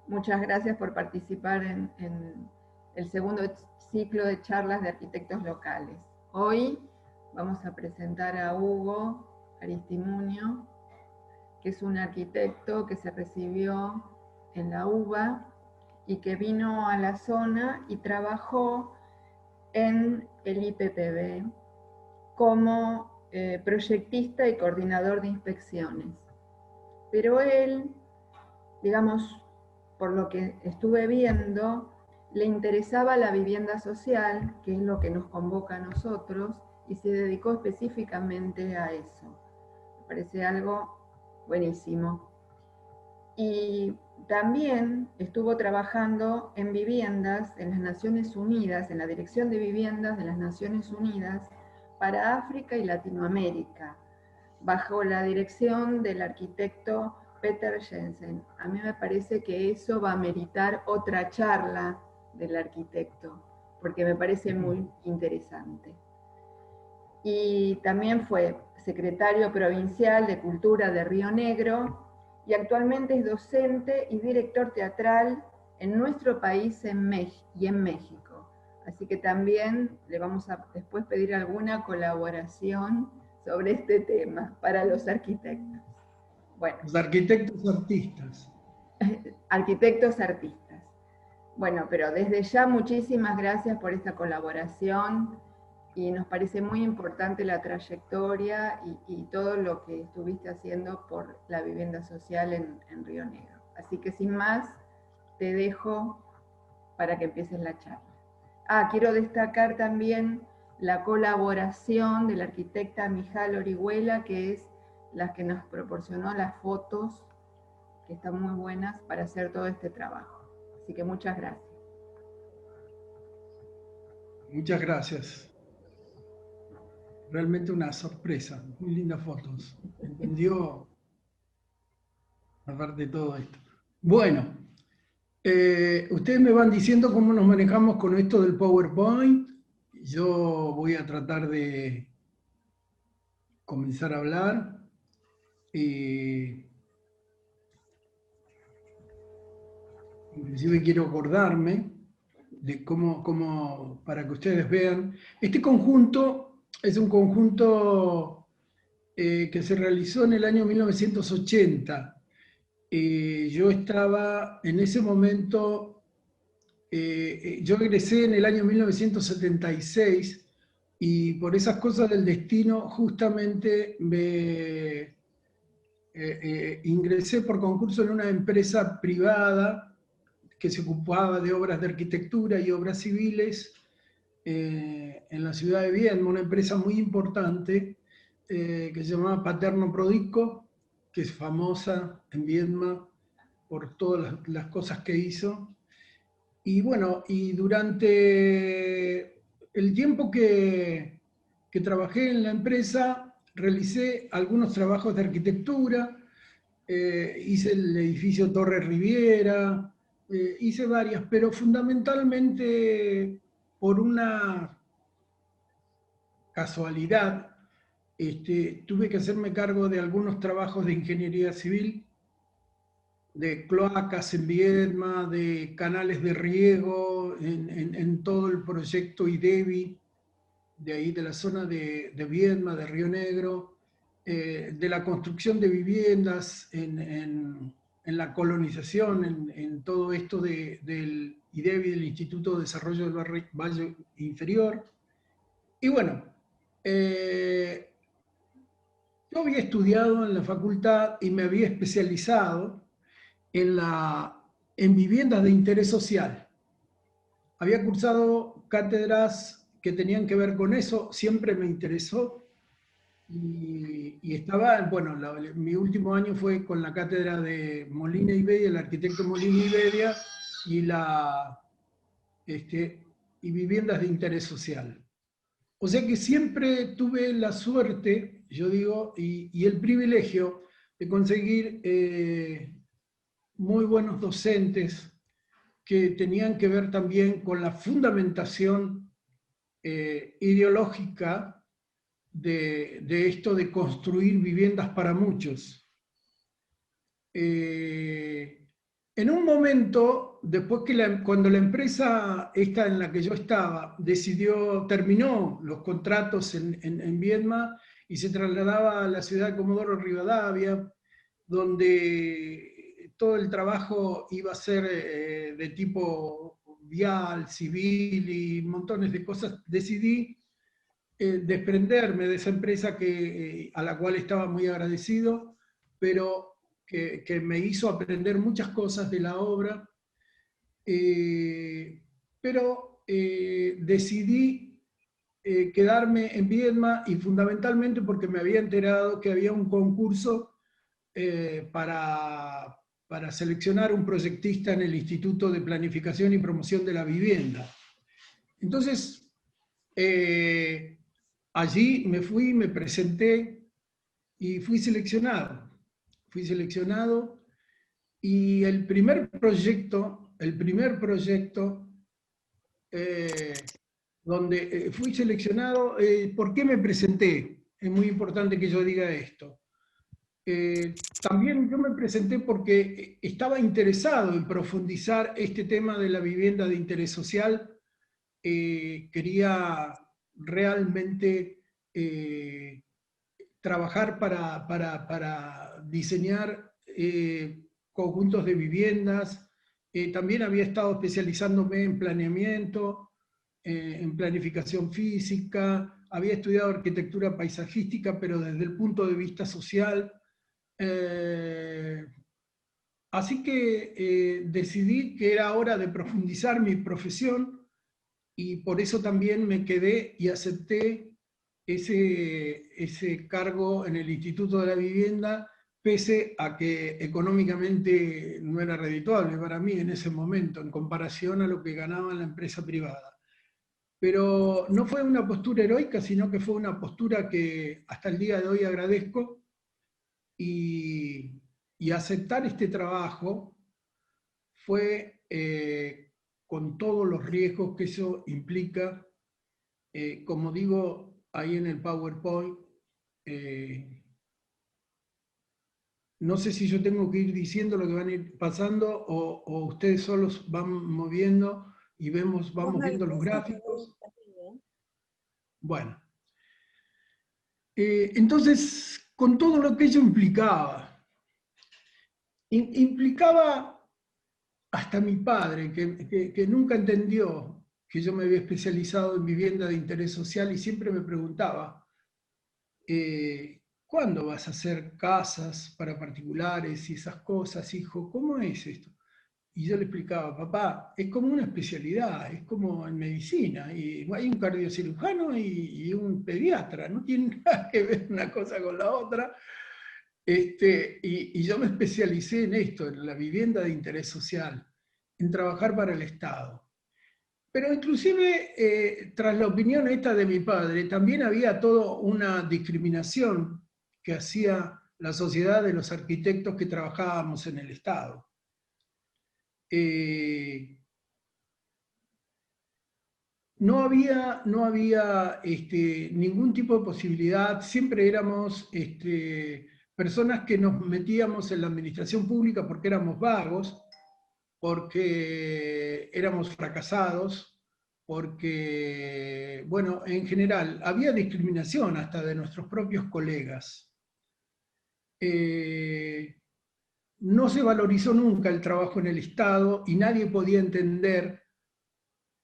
Muchas gracias por participar en el segundo ciclo de charlas de arquitectos locales. Hoy vamos a presentar a Hugo Aristimuño, que es un arquitecto que se recibió en la UBA y que vino a la zona y trabajó en el IPPB como proyectista y coordinador de inspecciones. Pero él, digamos, por lo que estuve viendo, le interesaba la vivienda social, que es lo que nos convoca a nosotros, y se dedicó específicamente a eso. Me parece algo buenísimo. Y también estuvo trabajando en viviendas en las Naciones Unidas, en la Dirección de Viviendas de las Naciones Unidas para África y Latinoamérica, bajo la dirección del arquitecto Peter Jensen. A mí me parece que eso va a meritar otra charla del arquitecto, porque me parece muy interesante. Y también fue secretario provincial de Cultura de Río Negro y actualmente es docente y director teatral en nuestro país y en México. Así que también le vamos a después pedir alguna colaboración sobre este tema para los arquitectos. Bueno, Los arquitectos artistas. arquitectos artistas. Bueno, pero desde ya muchísimas gracias por esta colaboración y nos parece muy importante la trayectoria y todo lo que estuviste haciendo por la vivienda social en Río Negro. Así que sin más, te dejo para que empieces la charla. Quiero destacar también la colaboración de la arquitecta Mijal Orihuela, que es la que nos proporcionó las fotos, que están muy buenas para hacer todo este trabajo. Así que muchas gracias. Muchas gracias. Realmente una sorpresa. Muy lindas fotos. Entendió aparte de todo esto. Bueno, ustedes me van diciendo cómo nos manejamos con esto del PowerPoint. Yo voy a tratar de comenzar a hablar. Inclusive quiero acordarme de cómo, para que ustedes vean. Este conjunto es un conjunto que se realizó en el año 1980. Yo estaba en ese momento, yo egresé en el año 1976 y por esas cosas del destino justamente ingresé por concurso en una empresa privada que se ocupaba de obras de arquitectura y obras civiles en la ciudad de Viedma, una empresa muy importante que se llamaba Paterno Prodico, que es famosa en Viedma por todas las cosas que hizo. Y bueno, y durante el tiempo que trabajé en la empresa, realicé algunos trabajos de arquitectura, hice el edificio Torre Riviera, hice varias, pero fundamentalmente por una casualidad, tuve que hacerme cargo de algunos trabajos de ingeniería civil, de cloacas en Viedma, de canales de riego, en todo el proyecto IDEVI, de ahí de la zona de Viedma, de Río Negro, de la construcción de viviendas en la colonización, en todo esto del IDEVI, del Instituto de Desarrollo del Valle Inferior. Y bueno, yo había estudiado en la facultad y me había especializado en viviendas de interés social. Había cursado cátedras que tenían que ver con eso, siempre me interesó. Y estaba, bueno, mi último año fue con la cátedra de Molina y Bedia, el arquitecto Molina y Bedia, y viviendas de interés social. O sea que siempre tuve la suerte, yo digo, y el privilegio de conseguir muy buenos docentes que tenían que ver también con la fundamentación ideológica de esto de construir viviendas para muchos. En un momento, después que cuando la empresa esta en la que yo estaba terminó los contratos en Viedma y se trasladaba a la ciudad de Comodoro Rivadavia, donde todo el trabajo iba a ser de tipo vial, civil y montones de cosas, decidí desprenderme de esa empresa a la cual estaba muy agradecido, pero que me hizo aprender muchas cosas de la obra, pero decidí quedarme en Viedma y fundamentalmente porque me había enterado que había un concurso para seleccionar un proyectista en el Instituto de Planificación y Promoción de la Vivienda. Entonces, allí me fui, me presenté y fui seleccionado. Fui seleccionado y el primer proyecto donde fui seleccionado, ¿por qué me presenté? Es muy importante que yo diga esto. También yo me presenté porque estaba interesado en profundizar este tema de la vivienda de interés social. Quería realmente trabajar para diseñar conjuntos de viviendas. También había estado especializándome en planeamiento, en planificación física, había estudiado arquitectura paisajística, pero desde el punto de vista social. Así que decidí que era hora de profundizar mi profesión y por eso también me quedé y acepté ese cargo en el Instituto de la Vivienda, pese a que económicamente no era redituable para mí en ese momento, en comparación a lo que ganaba en la empresa privada. Pero no fue una postura heroica, sino que fue una postura que hasta el día de hoy agradezco, y aceptar este trabajo fue con todos los riesgos que eso implica. Como digo ahí en el PowerPoint, no sé si yo tengo que ir diciendo lo que van a ir pasando o ustedes solos van moviendo y vamos viendo los gráficos. Bueno, entonces, con todo lo que ello implicaba hasta mi padre, que nunca entendió que yo me había especializado en vivienda de interés social y siempre me preguntaba, ¿cuándo vas a hacer casas para particulares y esas cosas, hijo? ¿Cómo es esto? Y yo le explicaba, papá, es como una especialidad, es como en medicina, y hay un cardiocirujano y un pediatra, no tiene nada que ver una cosa con la otra. Y yo me especialicé en esto, en la vivienda de interés social, en trabajar para el Estado. Pero inclusive, tras la opinión esta de mi padre, también había toda una discriminación que hacía la sociedad de los arquitectos que trabajábamos en el Estado. No había ningún tipo de posibilidad, siempre éramos personas que nos metíamos en la administración pública porque éramos vagos, porque éramos fracasados, porque, bueno, en general, había discriminación hasta de nuestros propios colegas. No se valorizó nunca el trabajo en el Estado y nadie podía entender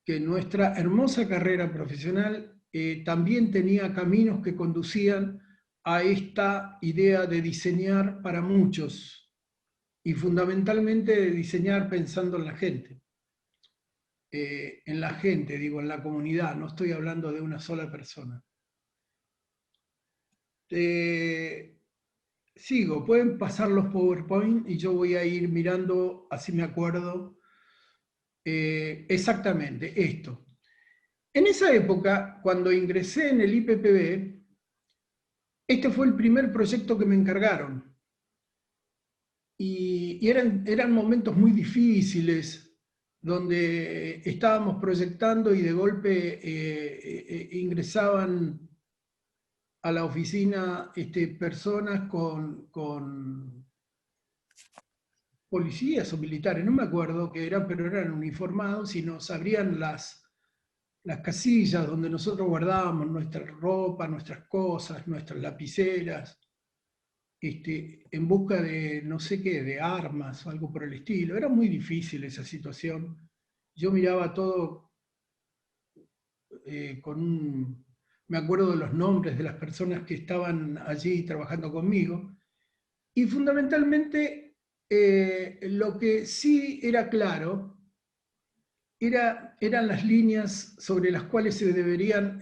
que nuestra hermosa carrera profesional también tenía caminos que conducían a esta idea de diseñar para muchos y fundamentalmente de diseñar pensando en la gente. En la gente, digo, en la comunidad, no estoy hablando de una sola persona. Sigo, pueden pasar los PowerPoint y yo voy a ir mirando, así me acuerdo, exactamente esto. En esa época, cuando ingresé en el IPPB, este fue el primer proyecto que me encargaron. Y eran momentos muy difíciles, donde estábamos proyectando y de golpe ingresaban a la oficina personas con policías o militares, no me acuerdo qué eran, pero eran uniformados y nos abrían las casillas donde nosotros guardábamos nuestra ropa, nuestras cosas, nuestras lapiceras, en busca de no sé qué, de armas o algo por el estilo. Era muy difícil esa situación. Yo miraba todo me acuerdo de los nombres de las personas que estaban allí trabajando conmigo, y fundamentalmente lo que sí era claro eran las líneas sobre las cuales se deberían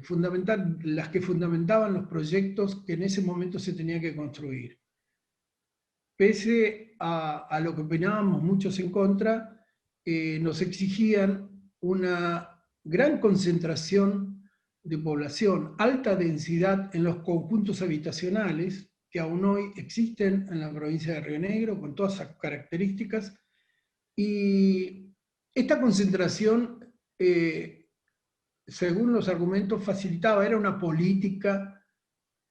fundamentar, las que fundamentaban los proyectos que en ese momento se tenía que construir. Pese a lo que opinábamos muchos en contra, nos exigían una gran concentración de población, alta densidad en los conjuntos habitacionales, que aún hoy existen en la provincia de Río Negro, con todas esas características, y esta concentración, según los argumentos, facilitaba, era una política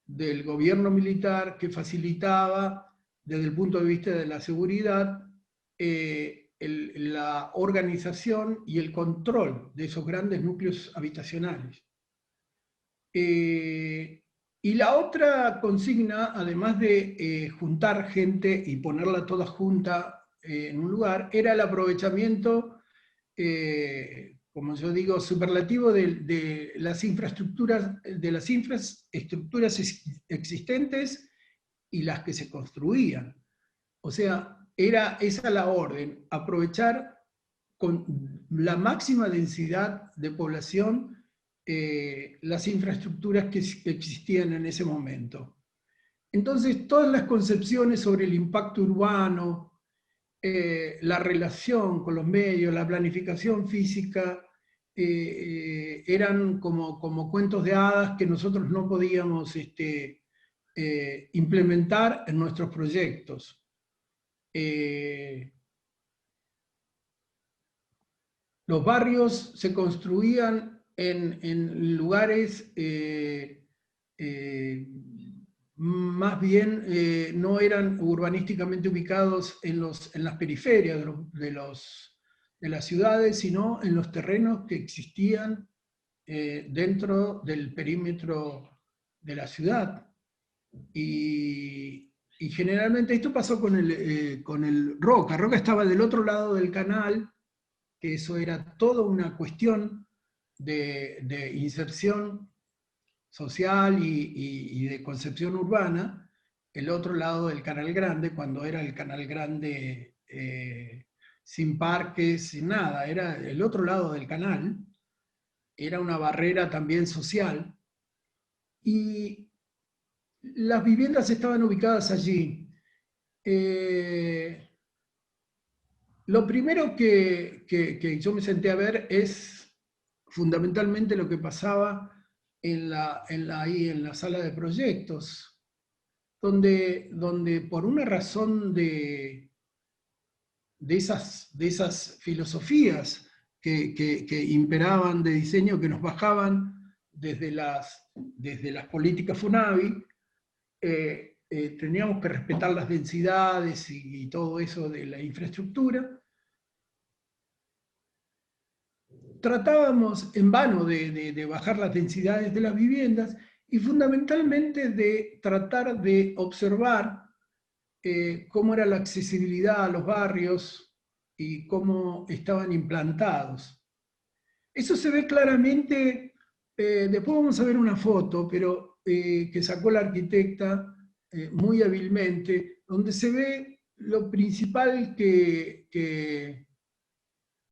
del gobierno militar que facilitaba, desde el punto de vista de la seguridad, la organización y el control de esos grandes núcleos habitacionales. Y la otra consigna, además de juntar gente y ponerla toda junta en un lugar, era el aprovechamiento, como yo digo, superlativo de las infraestructuras existentes y las que se construían. O sea, era esa la orden, aprovechar con la máxima densidad de población las infraestructuras que existían en ese momento. Entonces, todas las concepciones sobre el impacto urbano, la relación con los medios, la planificación física, eran como cuentos de hadas que nosotros no podíamos implementar en nuestros proyectos. Los barrios se construían en lugares más bien no eran urbanísticamente ubicados en las periferias de las ciudades, sino en los terrenos que existían dentro del perímetro de la ciudad. Y generalmente esto pasó con el Roca. Roca estaba del otro lado del canal, que eso era toda una cuestión de inserción social y de concepción urbana, el otro lado del Canal Grande, cuando era el Canal Grande sin parques, sin nada, era el otro lado del canal, era una barrera también social, y las viviendas estaban ubicadas allí. Lo primero que yo me senté a ver es fundamentalmente lo que pasaba en la sala de proyectos, donde por una razón de esas filosofías que imperaban de diseño, que nos bajaban desde las políticas FUNAVI, teníamos que respetar las densidades y todo eso de la infraestructura. Tratábamos en vano de bajar las densidades de las viviendas y fundamentalmente de tratar de observar cómo era la accesibilidad a los barrios y cómo estaban implantados. Eso se ve claramente, después vamos a ver una foto, pero que sacó la arquitecta muy hábilmente, donde se ve lo principal que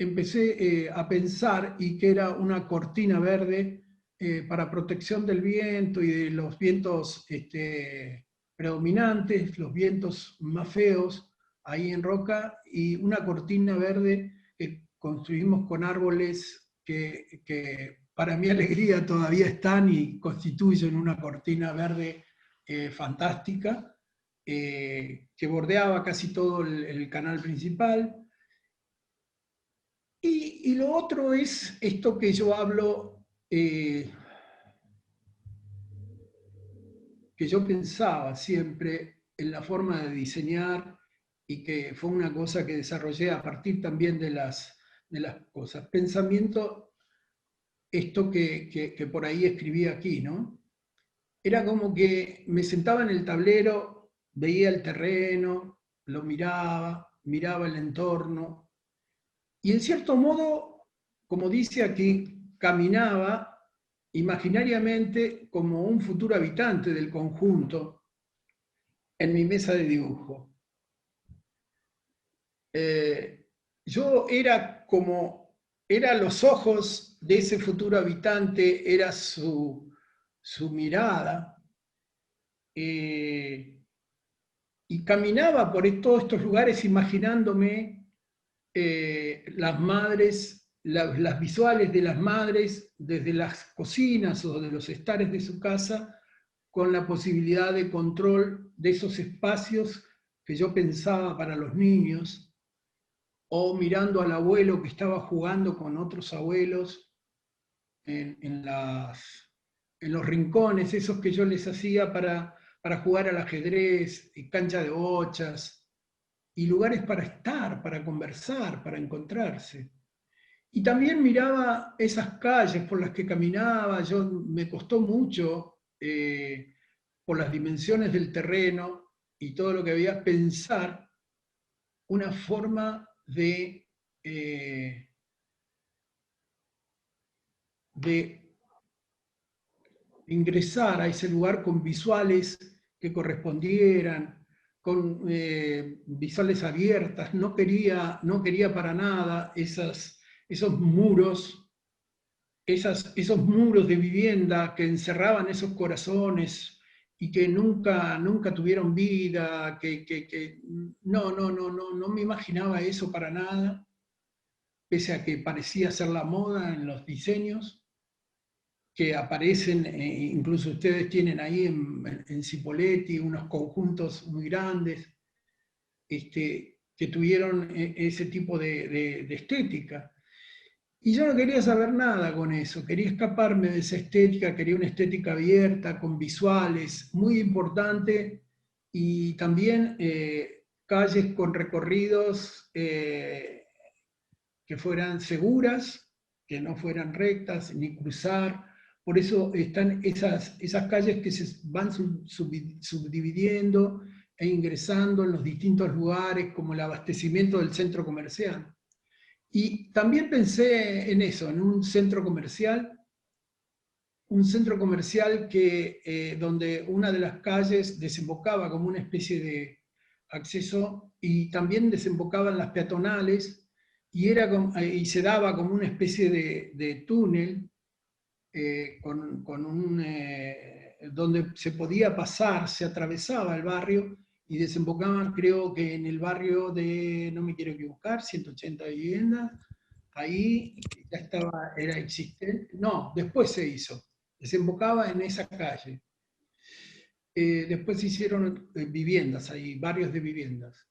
empecé a pensar, y que era una cortina verde para protección del viento y de los vientos predominantes, los vientos más feos ahí en Roca, y una cortina verde que construimos con árboles que para mi alegría todavía están y constituyen una cortina verde fantástica, que bordeaba casi todo el canal principal. Y lo otro es esto que yo hablo, que yo pensaba siempre en la forma de diseñar y que fue una cosa que desarrollé a partir también de las cosas. Pensamiento, esto que por ahí escribí aquí, ¿no? Era como que me sentaba en el tablero, veía el terreno, lo miraba el entorno, y en cierto modo, como dice aquí, caminaba imaginariamente como un futuro habitante del conjunto en mi mesa de dibujo. Yo era los ojos de ese futuro habitante, era su mirada, y caminaba por todos estos lugares imaginándome las madres, las visuales de las madres desde las cocinas o de los estares de su casa, con la posibilidad de control de esos espacios que yo pensaba para los niños, o mirando al abuelo que estaba jugando con otros abuelos en los rincones, esos que yo les hacía para jugar al ajedrez, cancha de bochas, y lugares para estar, para conversar, para encontrarse. Y también miraba esas calles por las que caminaba, me costó mucho, por las dimensiones del terreno y todo lo que había, pensar una forma de ingresar a ese lugar con visuales que correspondieran, con visuales abiertas. No quería para nada esos muros, esos muros de vivienda que encerraban esos corazones y que nunca tuvieron vida, no me imaginaba eso para nada, pese a que parecía ser la moda en los diseños que aparecen, incluso ustedes tienen ahí en Cipolletti unos conjuntos muy grandes, que tuvieron ese tipo de estética. Y yo no quería saber nada con eso, quería escaparme de esa estética, quería una estética abierta, con visuales, muy importante, y también calles con recorridos que fueran seguras, que no fueran rectas, ni cruzar. Por eso están esas calles que se van subdividiendo e ingresando en los distintos lugares, como el abastecimiento del centro comercial. Y también pensé en eso, en un centro comercial donde una de las calles desembocaba como una especie de acceso y también desembocaban las peatonales y se daba como una especie de túnel donde se podía pasar, se atravesaba el barrio y desembocaban, creo que en el barrio de, no me quiero equivocar, 180 viviendas. Ahí ya era existente. No, después se hizo. Desembocaba en esa calle. Después se hicieron viviendas ahí, barrios de viviendas.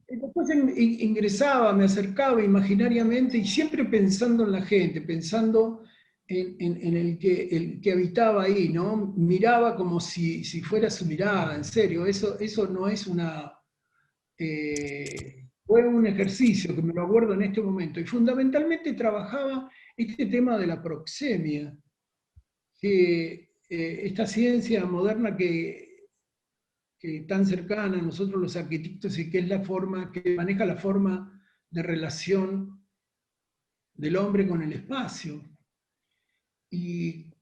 Después ingresaba, me acercaba imaginariamente y siempre pensando en la gente, pensando en el que habitaba ahí, ¿no? Miraba como si fuera su mirada, en serio. Eso no es fue un ejercicio que me lo acuerdo en este momento. Y fundamentalmente trabajaba este tema de la proxemia, que esta ciencia moderna que tan cercana a nosotros los arquitectos y que es la forma, que maneja la forma de relación del hombre con el espacio. Y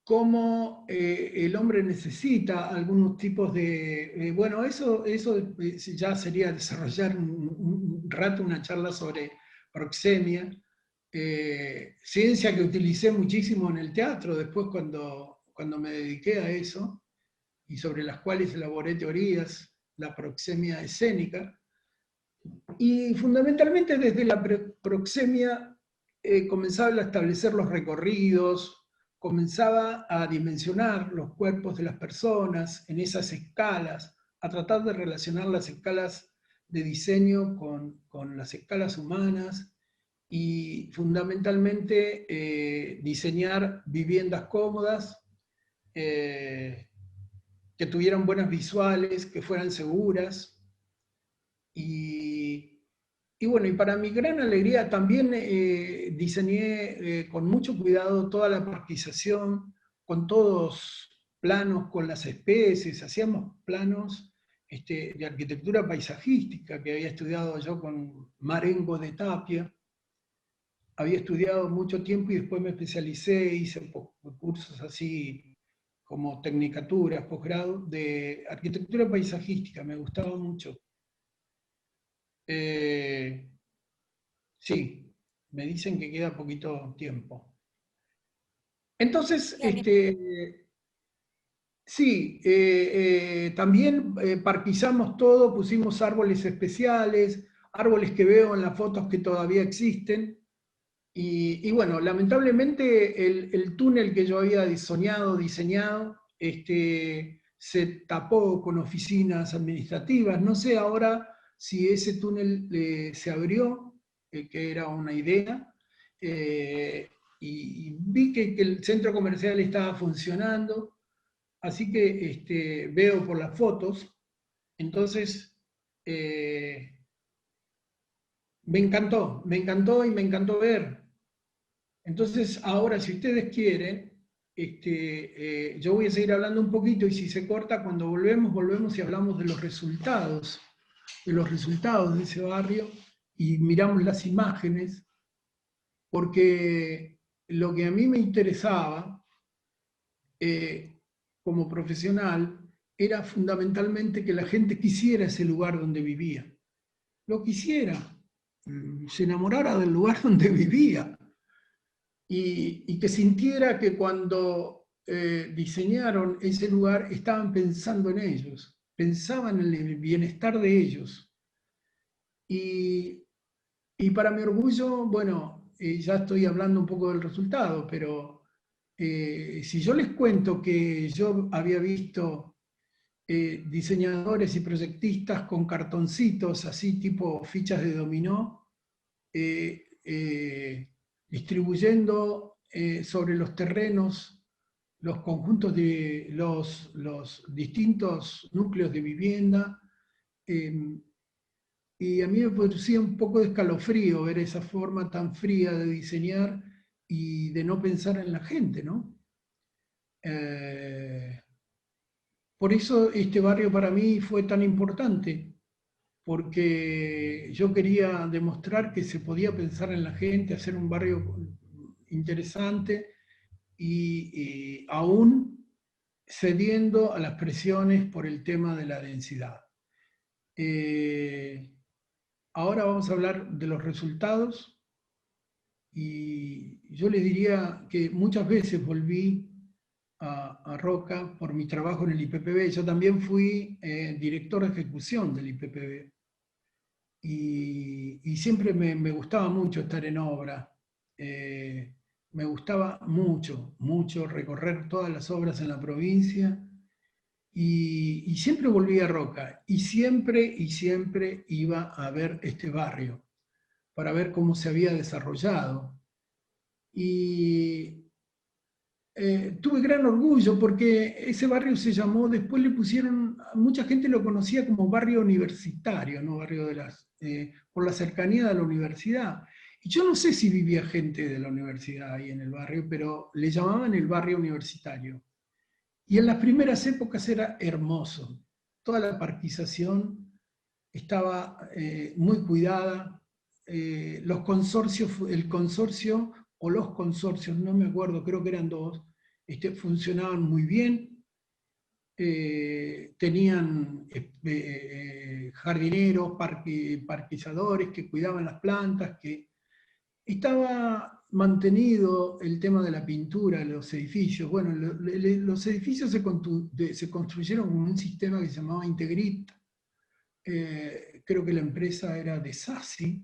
cómo el hombre necesita algunos tipos de... bueno, eso ya sería desarrollar un rato una charla sobre proxemia, ciencia que utilicé muchísimo en el teatro después cuando me dediqué a eso, y sobre las cuales elaboré teorías, la proxemia escénica. Y fundamentalmente desde la proxemia comenzaba a establecer los recorridos, comenzaba a dimensionar los cuerpos de las personas en esas escalas, a tratar de relacionar las escalas de diseño con las escalas humanas y fundamentalmente diseñar viviendas cómodas, que tuvieran buenas visuales, que fueran seguras. Y bueno, y para mi gran alegría también diseñé con mucho cuidado toda la parquización, con todos planos, con las especies, hacíamos planos de arquitectura paisajística que había estudiado yo con Marengo de Tapia. Había estudiado mucho tiempo y después me especialicé, hice cursos así como tecnicaturas, posgrado, de arquitectura paisajística, me gustaba mucho. Sí, me dicen que queda poquito tiempo. Entonces, sí, también parquizamos todo, pusimos árboles especiales, árboles que veo en las fotos que todavía existen. Y bueno, lamentablemente el túnel que yo había diseñado, se tapó con oficinas administrativas. No sé ahora si ese túnel se abrió, que era una idea, y vi que el centro comercial estaba funcionando, así que veo por las fotos. Entonces, me encantó y me encantó ver. Entonces, ahora, si ustedes quieren, yo voy a seguir hablando un poquito y si se corta, cuando volvemos y hablamos de los resultados de ese barrio y miramos las imágenes, porque lo que a mí me interesaba como profesional era fundamentalmente que la gente quisiera ese lugar donde vivía, lo quisiera, se enamorara del lugar donde vivía. Y que sintiera que cuando diseñaron ese lugar estaban pensando en ellos, pensaban en el bienestar de ellos. Y para mi orgullo, bueno, ya estoy hablando un poco del resultado, pero si yo les cuento que yo había visto diseñadores y proyectistas con cartoncitos así tipo fichas de dominó, distribuyendo sobre los terrenos los conjuntos de los distintos núcleos de vivienda. Y a mí me producía un poco de escalofrío ver esa forma tan fría de diseñar y de no pensar en la gente, ¿no? Por eso este barrio para mí fue tan importante, porque yo quería demostrar que se podía pensar en la gente, hacer un barrio interesante y aún cediendo a las presiones por el tema de la densidad. Ahora vamos a hablar de los resultados y yo les diría que muchas veces volví a Roca por mi trabajo en el IPPB. Yo también fui director de ejecución del IPPB. Y siempre me gustaba mucho estar en obra. Me gustaba mucho recorrer todas las obras en la provincia y siempre volví a Roca y siempre iba a ver este barrio para ver cómo se había desarrollado. Y tuve gran orgullo porque ese barrio se llamó, después le pusieron, mucha gente lo conocía como barrio universitario, ¿no? Barrio de por la cercanía de la universidad. Y yo no sé si vivía gente de la universidad ahí en el barrio, pero le llamaban el barrio universitario. Y en las primeras épocas era hermoso. Toda la parquización estaba muy cuidada. Los consorcios, el consorcio o los consorcios, no me acuerdo, creo que eran dos, funcionaban muy bien. Tenían jardineros, parquizadores que cuidaban las plantas, que estaba mantenido el tema de la pintura de los edificios. Bueno, los edificios se construyeron con un sistema que se llamaba Integrit. Creo que la empresa era de Sassi,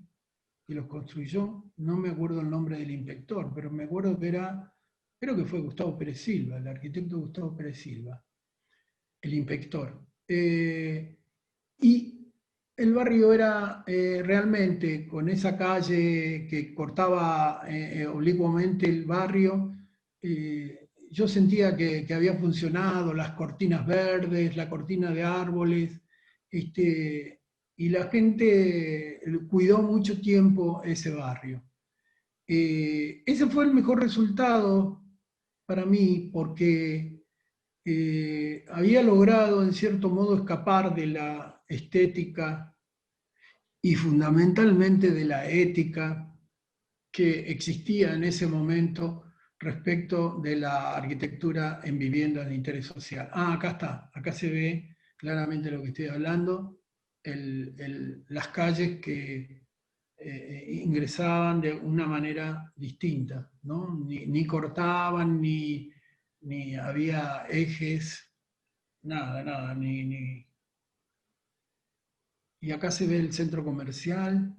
que los construyó. No me acuerdo el nombre del inspector, pero me acuerdo que creo que fue Gustavo Pérez Silva, el arquitecto Gustavo Pérez Silva, el inspector. Y el barrio era realmente, con esa calle que cortaba oblicuamente el barrio, yo sentía que había funcionado, las cortinas verdes, la cortina de árboles, y la gente cuidó mucho tiempo ese barrio. Ese fue el mejor resultado para mí, porque había logrado en cierto modo escapar de la estética y fundamentalmente de la ética que existía en ese momento respecto de la arquitectura en viviendas de interés social. Acá está, acá se ve claramente lo que estoy hablando, las calles que ingresaban de una manera distinta, ¿no? Ni cortaban, ni había ejes, nada, Y acá se ve el centro comercial.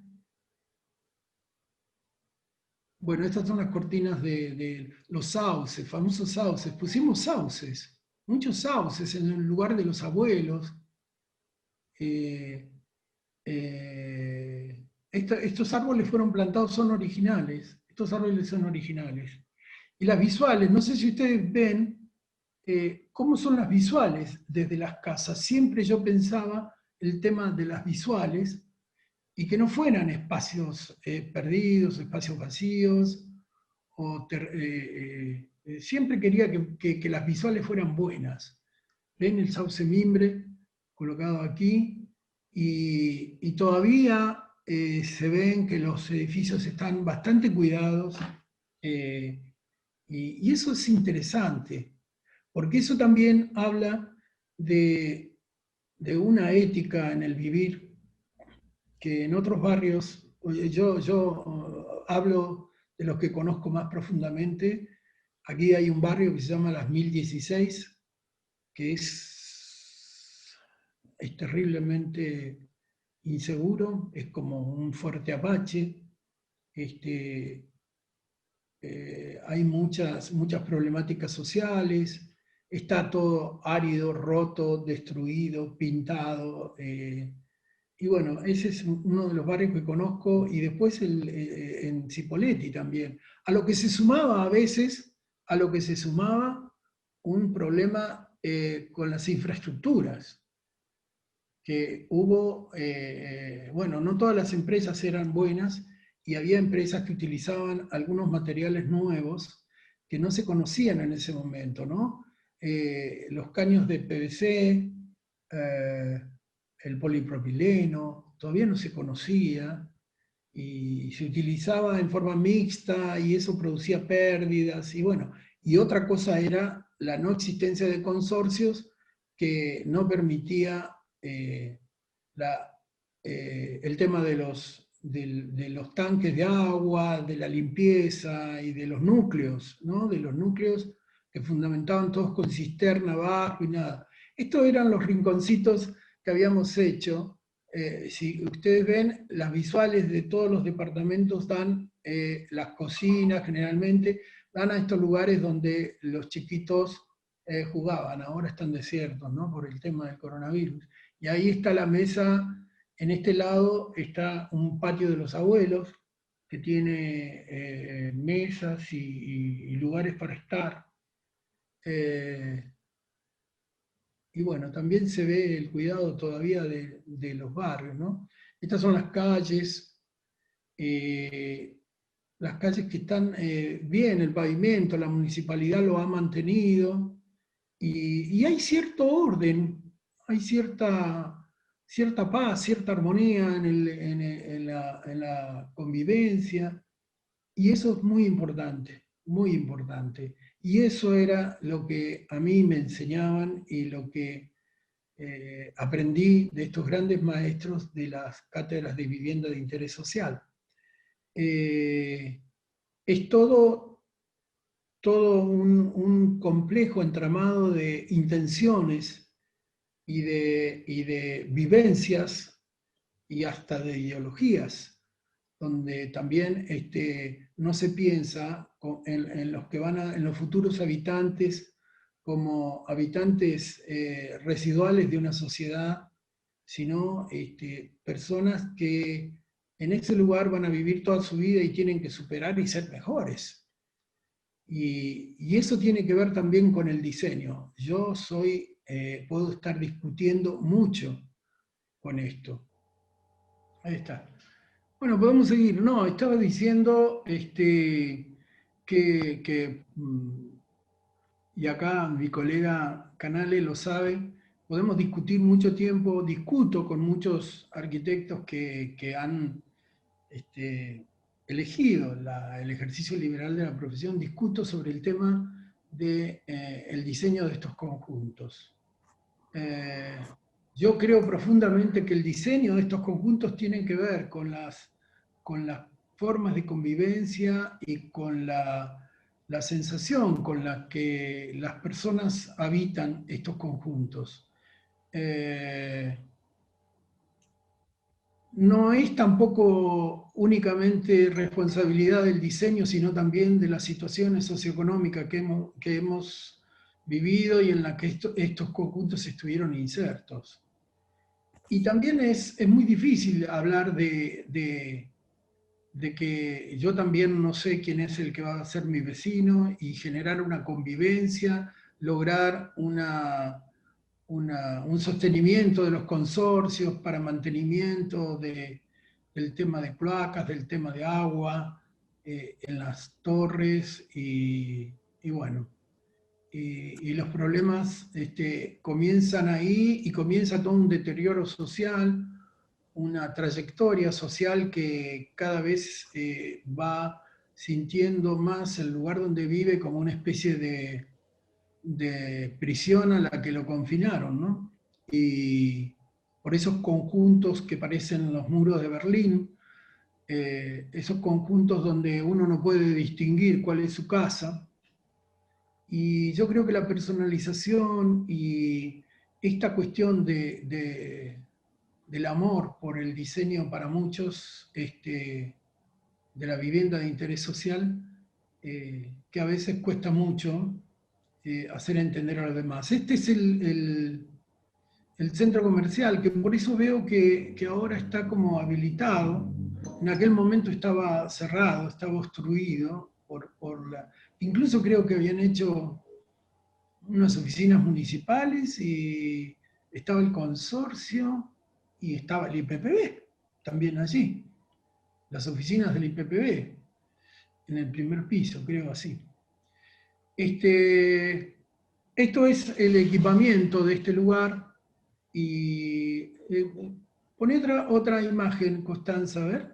Bueno, estas son las cortinas de los sauces, famosos sauces. Pusimos sauces, muchos sauces en el lugar de los abuelos. Eh, estos árboles fueron plantados, son originales. Estos árboles son originales. Y las visuales, no sé si ustedes ven cómo son las visuales desde las casas. Siempre yo pensaba el tema de las visuales y que no fueran espacios perdidos, espacios vacíos. Siempre quería que las visuales fueran buenas. Ven el sauce mimbre colocado aquí y todavía se ven que los edificios están bastante cuidados y eso es interesante, porque eso también habla de una ética en el vivir que en otros barrios, yo hablo de los que conozco más profundamente. Aquí hay un barrio que se llama Las 1016, que es terriblemente inseguro, es como un fuerte Apache. Hay muchas problemáticas sociales, está todo árido, roto, destruido, pintado. Y bueno, ese es uno de los barrios que conozco, y después en Cipolletti también. A lo que se sumaba a veces, un problema con las infraestructuras, que hubo, bueno, no todas las empresas eran buenas, y había empresas que utilizaban algunos materiales nuevos que no se conocían en ese momento, ¿no? Los caños de PVC, el polipropileno, todavía no se conocía y se utilizaba en forma mixta y eso producía pérdidas y bueno, y otra cosa era la no existencia de consorcios que no permitía el tema de los tanques de agua, de la limpieza y de los núcleos, ¿no? De los núcleos que fundamentaban todos con cisterna abajo y nada. Estos eran los rinconcitos que habíamos hecho. Si ustedes ven, las visuales de todos los departamentos dan, las cocinas generalmente, dan a estos lugares donde los chiquitos jugaban, ahora están desiertos, ¿no? Por el tema del coronavirus. Y ahí está la mesa, en este lado está un patio de los abuelos, que tiene mesas y lugares para estar. Y bueno, también se ve el cuidado todavía de los barrios, ¿no? Estas son las calles que están bien, el pavimento, la municipalidad lo ha mantenido, y hay cierto orden, hay cierta paz, cierta armonía en la convivencia, y eso es muy importante, muy importante. Y eso era lo que a mí me enseñaban y lo que aprendí de estos grandes maestros de las cátedras de vivienda de interés social. Es todo un complejo entramado de intenciones y de vivencias y hasta de ideologías, donde también no se piensa en los futuros habitantes como habitantes residuales de una sociedad, sino personas que en ese lugar van a vivir toda su vida y tienen que superar y ser mejores. Y eso tiene que ver también con el diseño. Yo puedo estar discutiendo mucho con esto. Ahí está. Bueno, podemos seguir. No, estaba diciendo y acá mi colega Canale lo sabe, podemos discutir mucho tiempo, discuto con muchos arquitectos que han elegido el ejercicio liberal de la profesión, discuto sobre el tema del diseño de estos conjuntos. Yo creo profundamente que el diseño de estos conjuntos tiene que ver con las formas de convivencia y con la sensación con la que las personas habitan estos conjuntos. No es tampoco únicamente responsabilidad del diseño, sino también de las situaciones socioeconómicas que hemos vivido y en las que estos conjuntos estuvieron insertos. Y también es muy difícil hablar de que yo también no sé quién es el que va a ser mi vecino y generar una convivencia, lograr un sostenimiento de los consorcios para mantenimiento del tema de cloacas, del tema de agua en las torres y bueno. Y los problemas comienzan ahí y comienza todo un deterioro social, una trayectoria social que cada vez va sintiendo más el lugar donde vive como una especie de prisión a la que lo confinaron, ¿no? Y por esos conjuntos que parecen los muros de Berlín, esos conjuntos donde uno no puede distinguir cuál es su casa. Y yo creo que la personalización y esta cuestión del amor por el diseño para muchos, de la vivienda de interés social, que a veces cuesta mucho hacer entender a los demás. Este es el centro comercial, que por eso veo que ahora está como habilitado. En aquel momento estaba cerrado, estaba obstruido incluso creo que habían hecho unas oficinas municipales y estaba el consorcio y estaba el IPPB también allí. Las oficinas del IPPB en el primer piso, creo así. Esto es el equipamiento de este lugar y poné otra imagen, Constanza, a ver.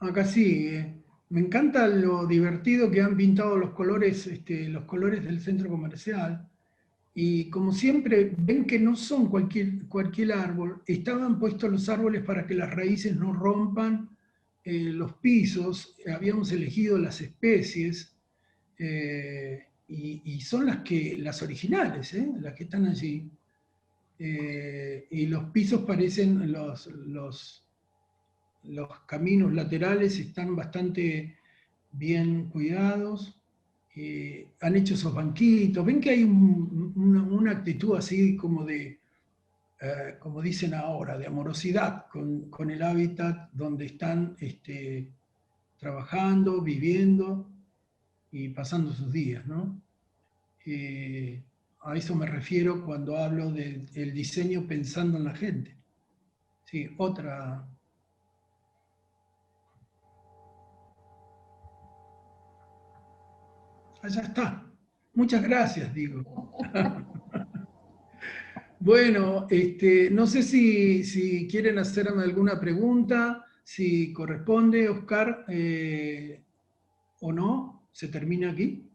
Acá sí, me encanta lo divertido que han pintado los colores del centro comercial. Y como siempre, ven que no son cualquier árbol. Estaban puestos los árboles para que las raíces no rompan los pisos. Habíamos elegido las especies y son las originales, las que están allí. Y los pisos parecen los caminos laterales están bastante bien cuidados, han hecho esos banquitos, ven que hay una actitud así como como dicen ahora, de amorosidad con el hábitat donde están trabajando, viviendo y pasando sus días, ¿no? A eso me refiero cuando hablo del diseño pensando en la gente. Sí, otra... Allá está. Muchas gracias, digo. Bueno, no sé si quieren hacerme alguna pregunta, si corresponde, Oscar, o no. ¿Se termina aquí?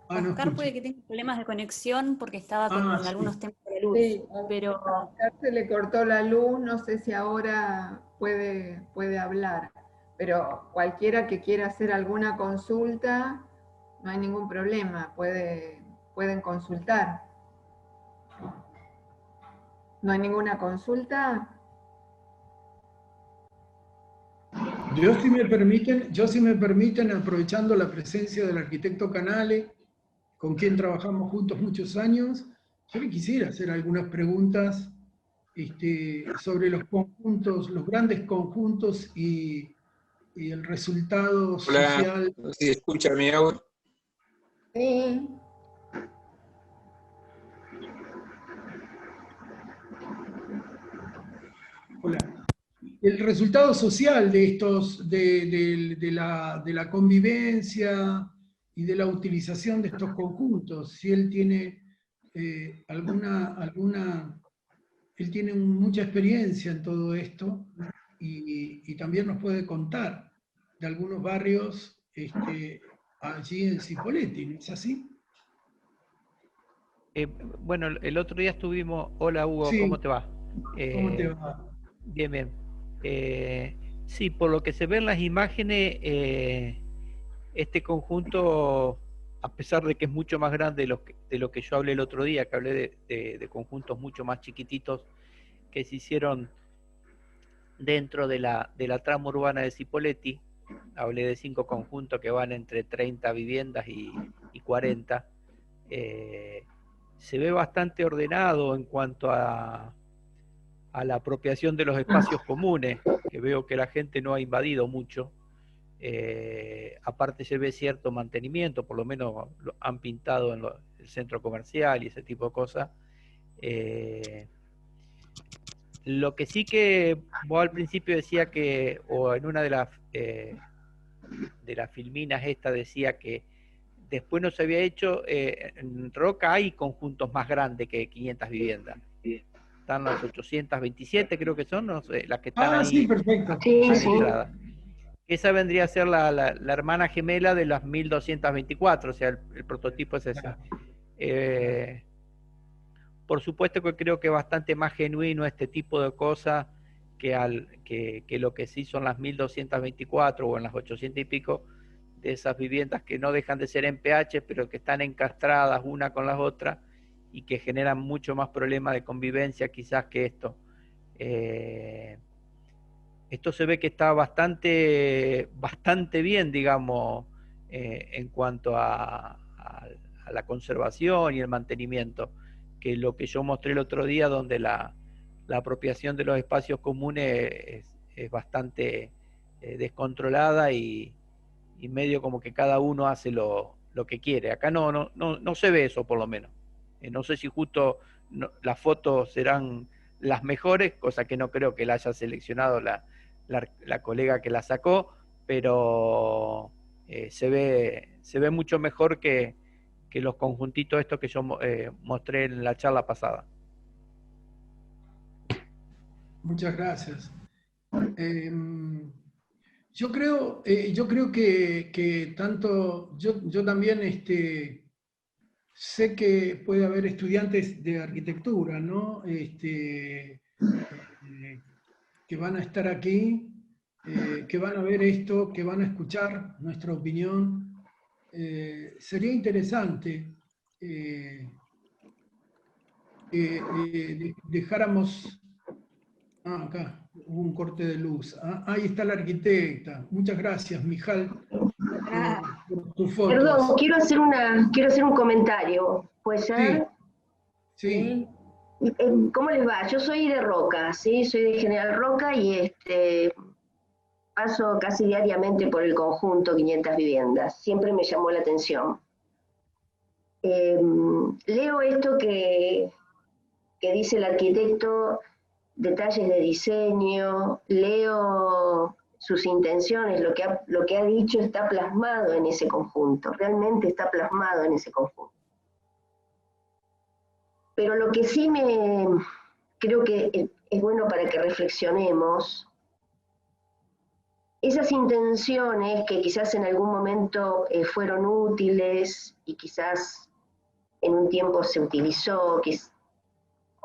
Oscar puede que tenga problemas de conexión porque estaba con algunos temas de luz. Sí, pero a Oscar se le cortó la luz, no sé si ahora puede hablar, pero cualquiera que quiera hacer alguna consulta, no hay ningún problema, pueden consultar. ¿No hay ninguna consulta? Yo si me permiten, aprovechando la presencia del arquitecto Canale, con quien trabajamos juntos muchos años, yo le quisiera hacer algunas preguntas sobre los conjuntos, los grandes conjuntos y el resultado social. Hola, ¿se escucha mi audio? Sí. Hola. El resultado social de estos, de la convivencia y de la utilización de estos conjuntos, si él tiene él tiene mucha experiencia en todo esto y también nos puede contar de algunos barrios allí en Cipolletti, ¿no es así? Bueno, el otro día estuvimos... Hola Hugo, Sí. ¿cómo te va? ¿Cómo te va? Bien, bien. Sí, por lo que se ve en las imágenes, este conjunto, a pesar de que es mucho más grande de lo que yo hablé el otro día, que hablé de conjuntos mucho más chiquititos que se hicieron dentro de la trama urbana de Cipolletti, hablé de 5 conjuntos que van entre 30 viviendas y 40, se ve bastante ordenado en cuanto a la apropiación de los espacios comunes, que veo que la gente no ha invadido mucho. Aparte se ve cierto mantenimiento, por lo menos lo han pintado en el centro comercial y ese tipo de cosas. Lo que sí que vos al principio decía que, o en una de las filminas esta decía que después no se había hecho, en Roca hay conjuntos más grandes que 500 viviendas. Están las 827, creo que son, no sé, las que están ahí. Sí, perfecto. Registradas. Esa vendría a ser la hermana gemela de las 1224, o sea, el prototipo es ese. Por supuesto que creo que es bastante más genuino este tipo de cosas que lo que sí son las 1224 o en las 800 y pico de esas viviendas que no dejan de ser en PH, pero que están encastradas una con las otras y que generan mucho más problemas de convivencia quizás que esto. Esto se ve que está bastante bien, digamos, en cuanto a la conservación y el mantenimiento, que lo que yo mostré el otro día, donde la apropiación de los espacios comunes es bastante descontrolada y medio como que cada uno hace lo que quiere. Acá no se ve eso, por lo menos. No sé si justo las fotos serán las mejores, cosa que no creo que la haya seleccionado la colega que la sacó, pero se ve mucho mejor que los conjuntitos estos que yo mostré en la charla pasada. Muchas gracias. Yo creo que tanto, yo también sé que puede haber estudiantes de arquitectura, ¿no? Que van a estar aquí, que van a ver esto, que van a escuchar nuestra opinión. Sería interesante que dejáramos... acá hubo un corte de luz. Ahí está la arquitecta. Muchas gracias, Mijal, por tus fotos. Perdón, quiero hacer un comentario. ¿Puede ser? Sí. ¿Cómo les va? Yo soy de Roca, ¿sí? Soy de General Roca y paso casi diariamente por el conjunto 500 viviendas. Siempre me llamó la atención. Leo esto que dice el arquitecto, detalles de diseño, leo sus intenciones, lo que ha dicho está plasmado en ese conjunto, realmente está plasmado en ese conjunto. Pero lo que sí creo que es bueno para que reflexionemos, esas intenciones que quizás en algún momento fueron útiles y quizás en un tiempo se utilizó, que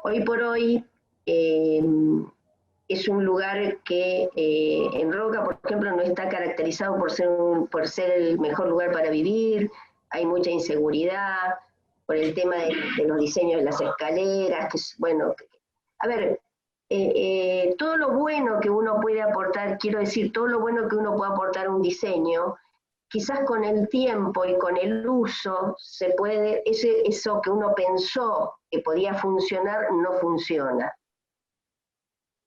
hoy por hoy es un lugar que en Roca, por ejemplo, no está caracterizado por ser el mejor lugar para vivir, hay mucha inseguridad por el tema de los diseños de las escaleras, que bueno, a ver, todo lo bueno que uno puede aportar, quiero decir, todo lo bueno que uno puede aportar a un diseño, quizás con el tiempo y con el uso se puede, eso que uno pensó que podía funcionar, no funciona.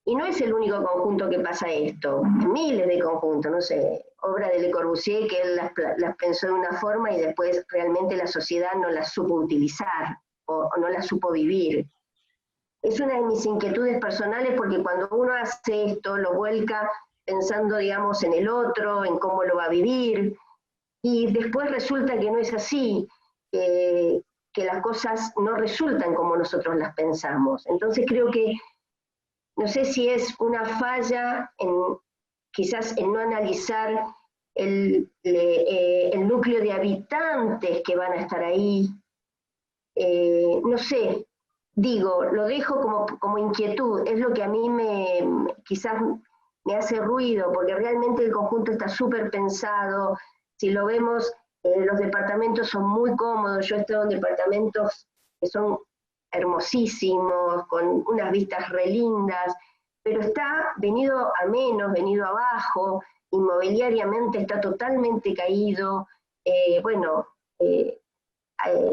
Y no es el único conjunto que pasa esto, miles de conjuntos, no sé, obra de Le Corbusier que él las pensó de una forma y después realmente la sociedad no las supo utilizar o no las supo vivir. Es una de mis inquietudes personales porque cuando uno hace esto lo vuelca pensando, digamos, en el otro, en cómo lo va a vivir, y después resulta que no es así, que las cosas no resultan como nosotros las pensamos. Entonces creo que no sé si es una falla quizás en no analizar el núcleo de habitantes que van a estar ahí. No sé, digo, lo dejo como inquietud, es lo que a mí quizás me hace ruido, porque realmente el conjunto está súper pensado. Si lo vemos, los departamentos son muy cómodos. Yo he estado en departamentos que son hermosísimos, con unas vistas re lindas, pero está venido a menos, venido abajo, inmobiliariamente está totalmente caído. Bueno,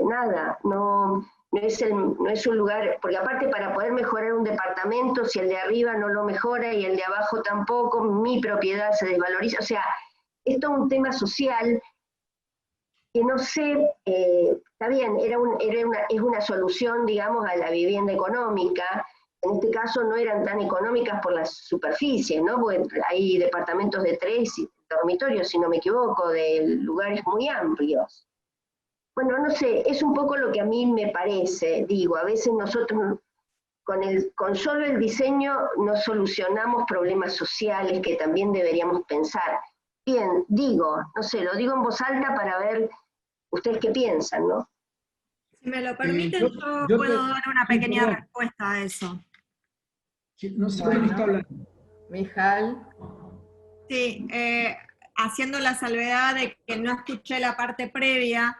nada, no es un lugar, porque aparte para poder mejorar un departamento, si el de arriba no lo mejora y el de abajo tampoco, mi propiedad se desvaloriza. O sea, es todo un tema social que no sé, está bien, es una solución, digamos, a la vivienda económica. En este caso no eran tan económicas por las superficies, ¿no? Porque hay departamentos de 3 dormitorios, si no me equivoco, de lugares muy amplios. Bueno, no sé, es un poco lo que a mí me parece. Digo, a veces nosotros con solo el diseño no solucionamos problemas sociales que también deberíamos pensar. Bien, digo, no sé, lo digo en voz alta para ver ustedes qué piensan, ¿no? Si me lo permiten, yo puedo dar una pequeña respuesta a eso. No sé quién está hablando. Mijal. Sí, haciendo la salvedad de que no escuché la parte previa,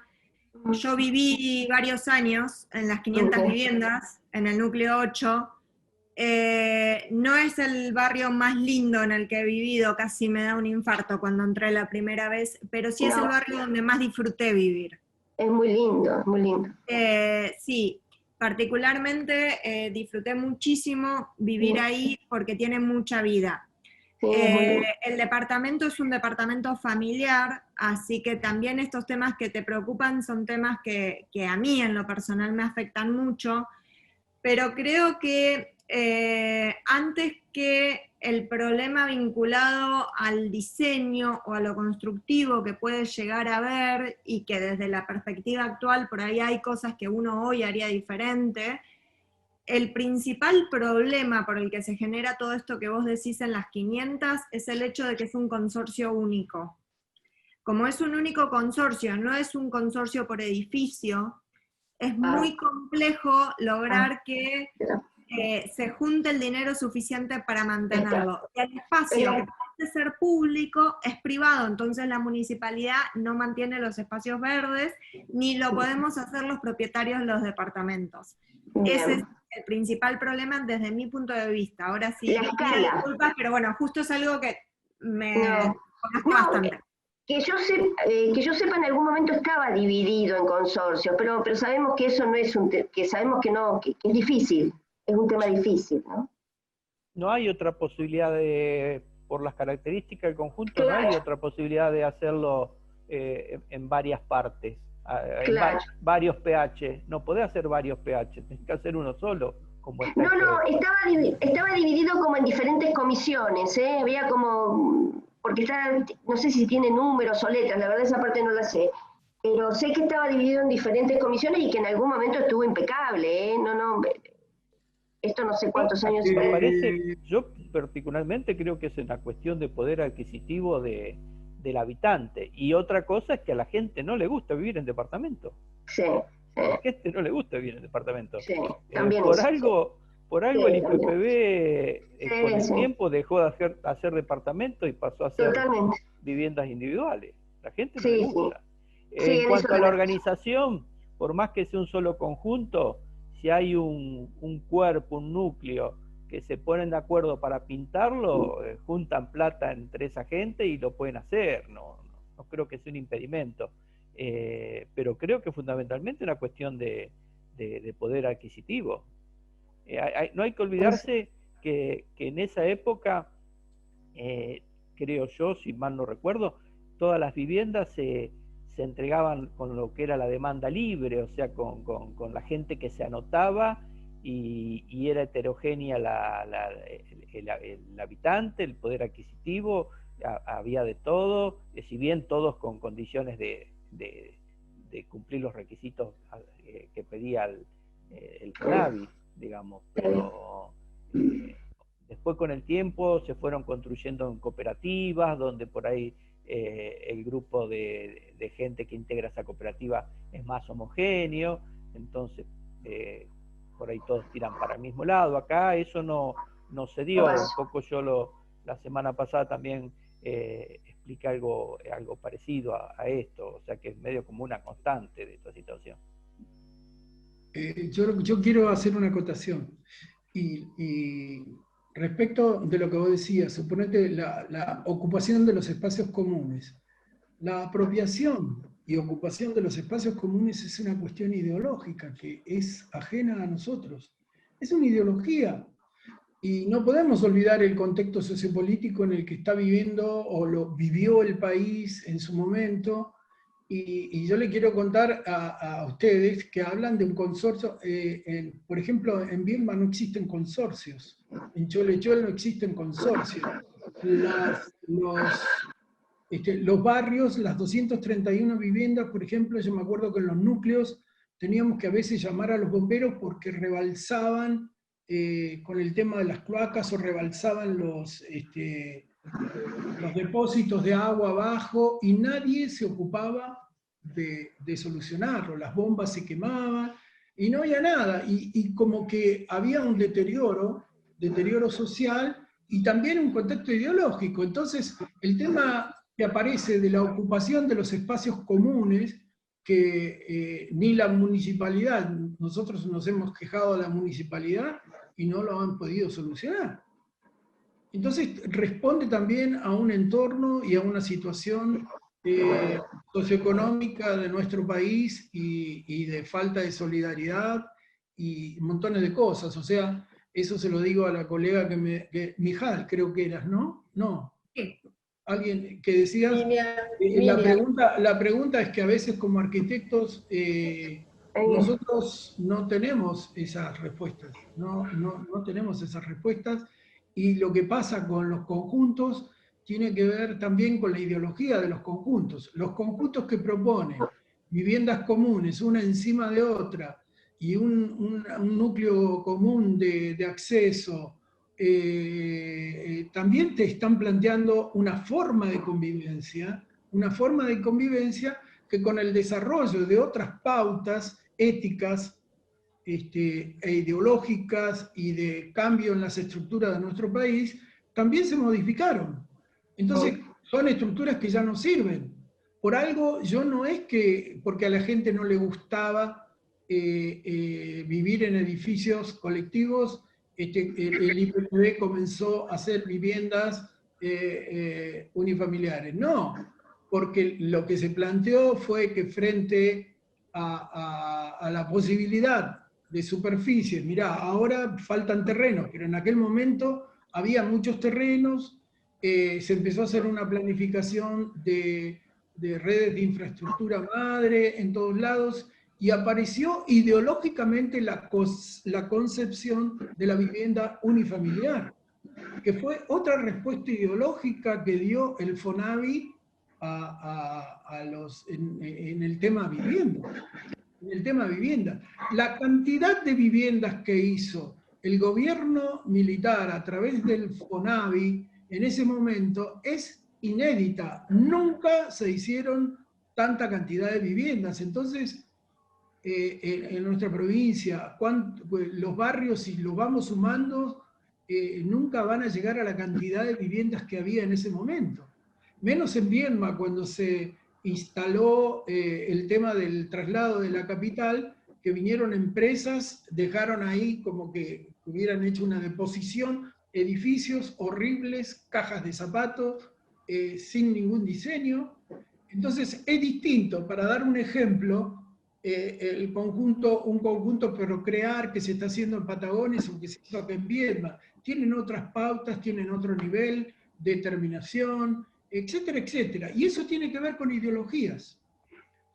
yo viví varios años en las 500 viviendas, en el núcleo 8. No es el barrio más lindo en el que he vivido, casi me da un infarto cuando entré la primera vez, pero sí es el barrio donde más disfruté vivir. Es muy lindo, es muy lindo. Sí, particularmente disfruté muchísimo vivir ahí porque tiene mucha vida. Sí, el departamento es un departamento familiar, así que también estos temas que te preocupan son temas que a mí en lo personal me afectan mucho, pero creo que antes que el problema vinculado al diseño o a lo constructivo que puede llegar a ver y que desde la perspectiva actual por ahí hay cosas que uno hoy haría diferente, el principal problema por el que se genera todo esto que vos decís en las 500 es el hecho de que es un consorcio único. Como es un único consorcio, no es un consorcio por edificio, es muy complejo lograr que se junte el dinero suficiente para mantenerlo. Y el espacio que parece ser público es privado, entonces la municipalidad no mantiene los espacios verdes, ni lo podemos hacer los propietarios de los departamentos. Ese es el principal problema desde mi punto de vista. Ahora sí, pido disculpas, pero bueno, justo es algo que me conozco bastante. Que yo sepa, en algún momento estaba dividido en consorcios, pero sabemos que eso no es que sabemos que no, que es difícil, es un tema difícil, ¿no? No hay otra posibilidad por las características del conjunto, claro. No hay otra posibilidad de hacerlo en varias partes, claro. Varios pH, no podés hacer varios pH, tenés que hacer uno solo. Como no, estaba dividido como en diferentes comisiones, había como, porque no sé si tiene números o letras, la verdad esa parte no la sé, pero sé que estaba dividido en diferentes comisiones y que en algún momento estuvo impecable, esto no sé cuántos años. Me parece, yo particularmente creo que es una cuestión de poder adquisitivo del habitante, y otra cosa es que a la gente no le gusta vivir en departamento. Sí. A la gente no le gusta vivir en departamento. Sí, también por algo el IPPB con el tiempo dejó de hacer departamentos y pasó a hacer viviendas individuales. La gente no le gusta. En cuanto a la organización, por más que sea un solo conjunto, si hay un cuerpo, un núcleo, que se ponen de acuerdo para pintarlo, juntan plata entre esa gente y lo pueden hacer. No creo que sea un impedimento. Pero creo que fundamentalmente es una cuestión de poder adquisitivo. No hay que olvidarse, que en esa época, creo yo, si mal no recuerdo, todas las viviendas se entregaban con lo que era la demanda libre, o sea, con la gente que se anotaba, y era heterogénea el habitante, el poder adquisitivo, había de todo, si bien todos con condiciones de cumplir los requisitos que pedía el CONAVI, digamos, pero después con el tiempo se fueron construyendo en cooperativas, donde por ahí el grupo de gente que integra esa cooperativa es más homogéneo, entonces por ahí todos tiran para el mismo lado. Acá eso no se dio. Un poco yo la semana pasada también expliqué algo parecido a esto, o sea que es medio como una constante de esta situación. Yo quiero hacer una acotación. Y respecto de lo que vos decías, suponete la ocupación de los espacios comunes. La apropiación y ocupación de los espacios comunes es una cuestión ideológica que es ajena a nosotros. Es una ideología. Y no podemos olvidar el contexto sociopolítico en el que está viviendo o lo vivió el país en su momento. Y yo le quiero contar a ustedes que hablan de un consorcio. Por ejemplo, en Vilma no existen consorcios. En Cholechol no existen consorcios. Los barrios, las 231 viviendas, por ejemplo, yo me acuerdo que en los núcleos teníamos que a veces llamar a los bomberos porque rebalsaban con el tema de las cloacas, o rebalsaban los depósitos de agua abajo, y nadie se ocupaba de solucionarlo. Las bombas se quemaban y no había nada, y como que había un deterioro social y también un contexto ideológico. Entonces el tema que aparece de la ocupación de los espacios comunes, que ni la municipalidad, nosotros nos hemos quejado de la municipalidad y no lo han podido solucionar. Entonces responde también a un entorno y a una situación socioeconómica de nuestro país, y de falta de solidaridad y montones de cosas. O sea, eso se lo digo a la colega Mijal, creo que eras, ¿no? No. Sí. Alguien que decías, la pregunta es que a veces como arquitectos nosotros no tenemos esas respuestas, no tenemos esas respuestas, y lo que pasa con los conjuntos tiene que ver también con la ideología de los conjuntos. Los conjuntos que proponen viviendas comunes, una encima de otra, y un núcleo común de acceso, también te están planteando una forma de convivencia que con el desarrollo de otras pautas éticas e ideológicas y de cambio en las estructuras de nuestro país, también se modificaron. Entonces, son estructuras que ya no sirven. Por algo, yo no es que porque a la gente no le gustaba vivir en edificios colectivos, el IPTV comenzó a hacer viviendas unifamiliares. No, porque lo que se planteó fue que frente a la posibilidad de superficies, mirá, ahora faltan terrenos, pero en aquel momento había muchos terrenos, se empezó a hacer una planificación de redes de infraestructura madre en todos lados, y apareció ideológicamente la concepción de la vivienda unifamiliar, que fue otra respuesta ideológica que dio el FONAVI en el tema vivienda. En el tema vivienda. La cantidad de viviendas que hizo el gobierno militar a través del FONAVI en ese momento es inédita. Nunca se hicieron tanta cantidad de viviendas. Entonces, en nuestra provincia, los barrios, si los vamos sumando, nunca van a llegar a la cantidad de viviendas que había en ese momento. Menos en Viedma, cuando se instaló el tema del traslado de la capital, que vinieron empresas, dejaron ahí como que hubieran hecho una deposición, edificios horribles, cajas de zapatos, sin ningún diseño. Entonces es distinto, para dar un ejemplo, un conjunto Procrear que se está haciendo en Patagones o que se hizo acá en Viedma. Tienen otras pautas, tienen otro nivel de determinación, etcétera, etcétera. Y eso tiene que ver con ideologías.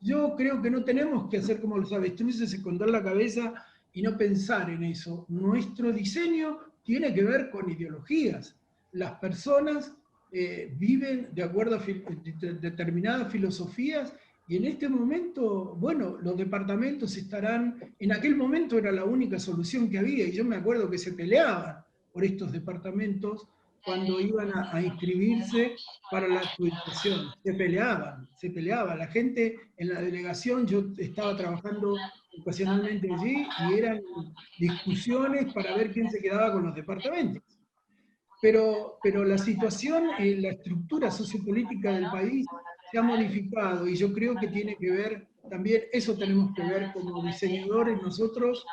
Yo creo que no tenemos que hacer como los avestruces, esconder la cabeza y no pensar en eso. Nuestro diseño tiene que ver con ideologías. Las personas viven de acuerdo a determinadas filosofías y en este momento, bueno, los departamentos estarán, en aquel momento era la única solución que había y yo me acuerdo que se peleaban por estos departamentos cuando iban a inscribirse para la adjudicación. Se peleaba. La gente en la delegación, yo estaba trabajando ocasionalmente allí y eran discusiones para ver quién se quedaba con los departamentos. Pero la situación, la estructura sociopolítica del país se ha modificado y yo creo que tiene que ver, también eso tenemos que ver como diseñadores nosotros,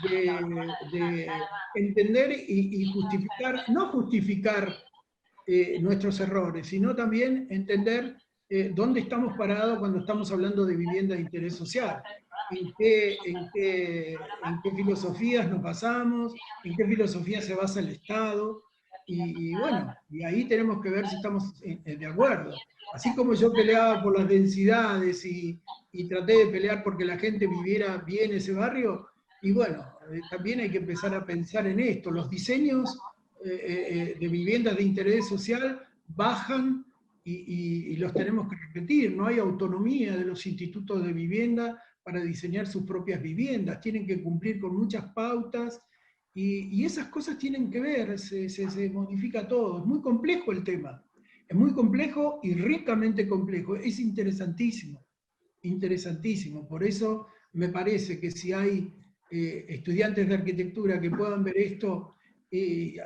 de entender y justificar, no justificar nuestros errores, sino también entender dónde estamos parados cuando estamos hablando de vivienda de interés social, en qué filosofías nos basamos, en qué filosofía se basa el Estado, y bueno, y ahí tenemos que ver si estamos de acuerdo. Así como yo peleaba por las densidades y traté de pelear porque la gente viviera bien ese barrio, y bueno, también hay que empezar a pensar en esto, los diseños de viviendas de interés social bajan y los tenemos que repetir. No hay autonomía de los institutos de vivienda para diseñar sus propias viviendas. Tienen que cumplir con muchas pautas y esas cosas tienen que ver, se modifica todo. Es muy complejo el tema. Es muy complejo y ricamente complejo. Es interesantísimo. Interesantísimo. Por eso me parece que si hay estudiantes de arquitectura que puedan ver esto,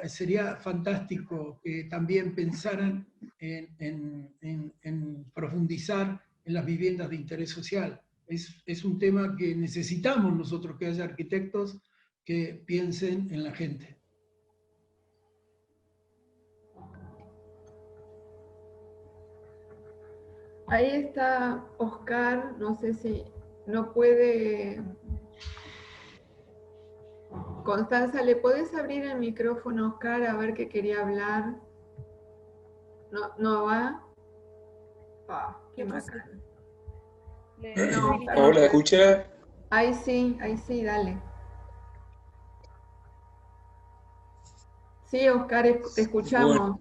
sería fantástico que también pensaran en profundizar en las viviendas de interés social. Es un tema que necesitamos nosotros, que haya arquitectos que piensen en la gente. Ahí está Oscar, no sé si no puede... Constanza, ¿le podés abrir el micrófono a Oscar a ver qué quería hablar? ¿No va? Qué macana. No, Hola, ¿escucha? Ahí sí, dale. Sí, Oscar, te escuchamos. Bueno,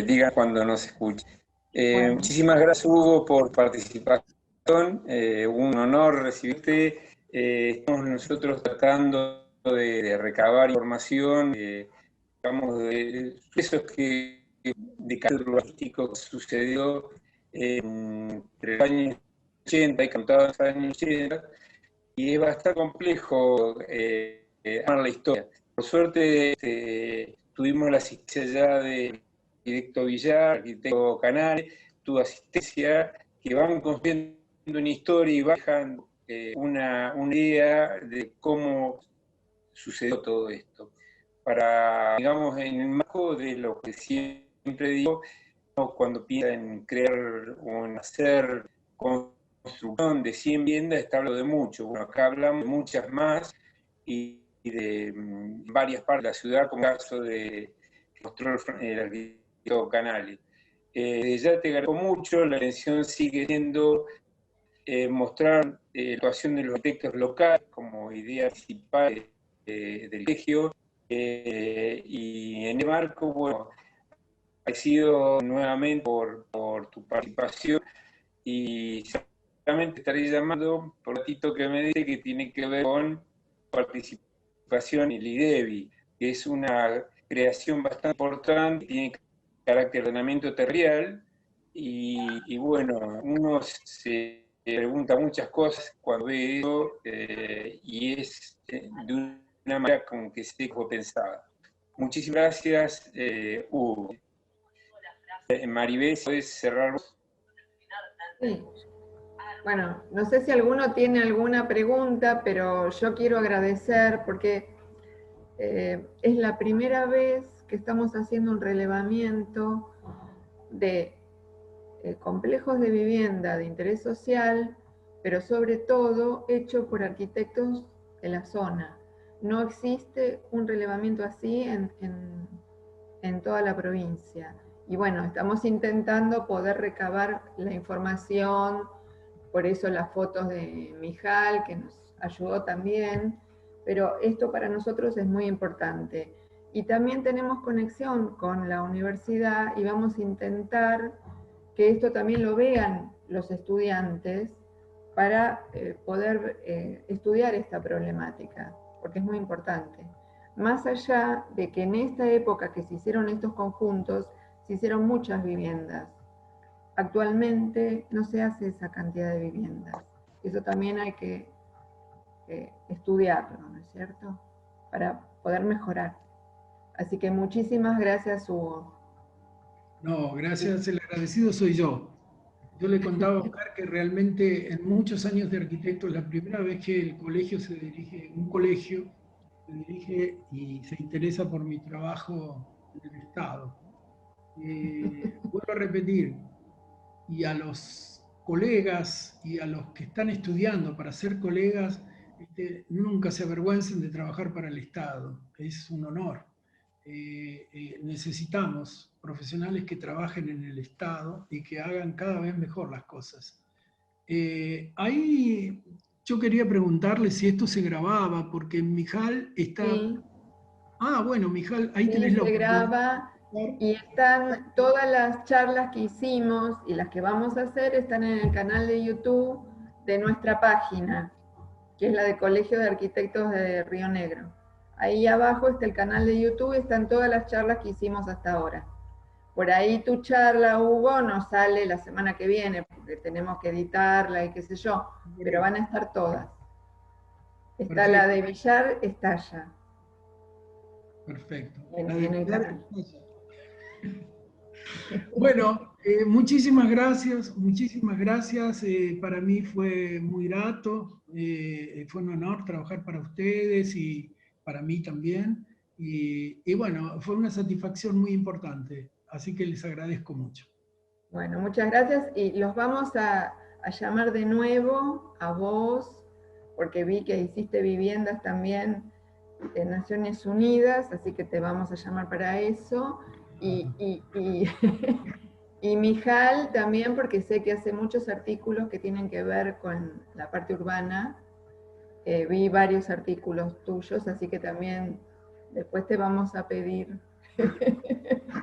diga cuando no se escuche. Bueno. Muchísimas gracias, Hugo, por participar. Un honor recibirte. Estamos nosotros tratando de recabar información, digamos, de sucesos de carácter logístico que sucedió entre los años 80 y contados los años 80, y es bastante complejo armar la historia. Por suerte tuvimos la asistencia ya de arquitecto Villar, arquitecto Canales, tu asistencia, que van construyendo una historia y bajan una idea de cómo sucedió todo esto. Para, digamos, en el marco de lo que siempre digo, cuando piensan en crear o en hacer construcción de 100 viviendas, está hablando de mucho. Bueno, acá hablamos de muchas más y de varias partes de la ciudad, como el caso de el arquitecto Canales. Ya te agradezco mucho, la intención sigue siendo mostrar la actuación de los arquitectos locales como idea principal del colegio, y en el marco, bueno, agradecido nuevamente por tu participación y seguramente estaré llamando por un ratito que me dice que tiene que ver con participación en el IDEBI, que es una creación bastante importante, tiene carácter de ordenamiento territorial y bueno, uno se pregunta muchas cosas cuando ve eso y es de una manera como que se pensada. Muchísimas gracias, Hugo. Maribel, ¿puedes cerrar? Sí. Bueno, no sé si alguno tiene alguna pregunta, pero yo quiero agradecer porque es la primera vez que estamos haciendo un relevamiento de complejos de vivienda de interés social, pero sobre todo hecho por arquitectos de la zona. No existe un relevamiento así en toda la provincia. Y bueno, estamos intentando poder recabar la información, por eso las fotos de Mijal, que nos ayudó también, pero esto para nosotros es muy importante. Y también tenemos conexión con la universidad y vamos a intentar que esto también lo vean los estudiantes para poder estudiar esta problemática, porque es muy importante. Más allá de que en esta época que se hicieron estos conjuntos, se hicieron muchas viviendas. Actualmente no se hace esa cantidad de viviendas. Eso también hay que estudiarlo, ¿no es cierto? Para poder mejorar. Así que muchísimas gracias, Hugo. No, gracias, el agradecido soy yo. Yo le contaba a Oscar que realmente en muchos años de arquitecto es la primera vez que el colegio se dirige, un colegio se dirige y se interesa por mi trabajo en el Estado. Vuelvo a repetir, y a los colegas y a los que están estudiando para ser colegas, nunca se avergüencen de trabajar para el Estado, es un honor. Necesitamos profesionales que trabajen en el Estado y que hagan cada vez mejor las cosas. Ahí yo quería preguntarle si esto se grababa, porque Mijal está... Sí. Ah, bueno, Mijal, ahí Sí, tenés la oportunidad. se graba y están todas las charlas que hicimos y las que vamos a hacer están en el canal de YouTube de nuestra página, que es la de Colegio de Arquitectos de Río Negro. Ahí abajo está el canal de YouTube y están todas las charlas que hicimos hasta ahora. Por ahí tu charla, Hugo, nos sale la semana que viene, porque tenemos que editarla y qué sé yo, pero van a estar todas. Está perfecto. La de Villar, está allá. Perfecto. En el canal. Bueno, muchísimas gracias, para mí fue muy grato, fue un honor trabajar para ustedes y para mí también, y bueno, fue una satisfacción muy importante, así que les agradezco mucho. Bueno, muchas gracias, y los vamos a llamar de nuevo a vos, porque vi que hiciste viviendas también en Naciones Unidas, así que te vamos a llamar para eso. Y Mijal también, porque sé que hace muchos artículos que tienen que ver con la parte urbana. Vi varios artículos tuyos, así que también después te vamos a pedir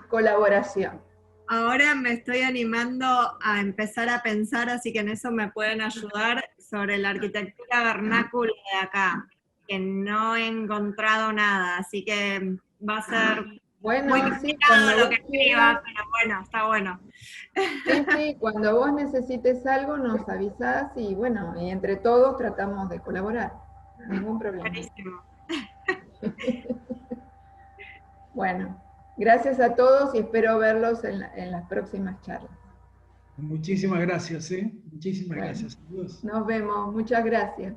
colaboración. Ahora me estoy animando a empezar a pensar, así que en eso me pueden ayudar, sobre la arquitectura vernácula de acá, que no he encontrado nada, así que va a ser... Bueno, muy sí, cuando lo que escriba, pero bueno, está bueno. Sí, cuando vos necesites algo nos avisás y bueno, y entre todos tratamos de colaborar. Ningún problema. Buenísimo. Bueno, gracias a todos y espero verlos en las próximas charlas. Muchísimas gracias, Muchísimas gracias. Nos vemos, muchas gracias.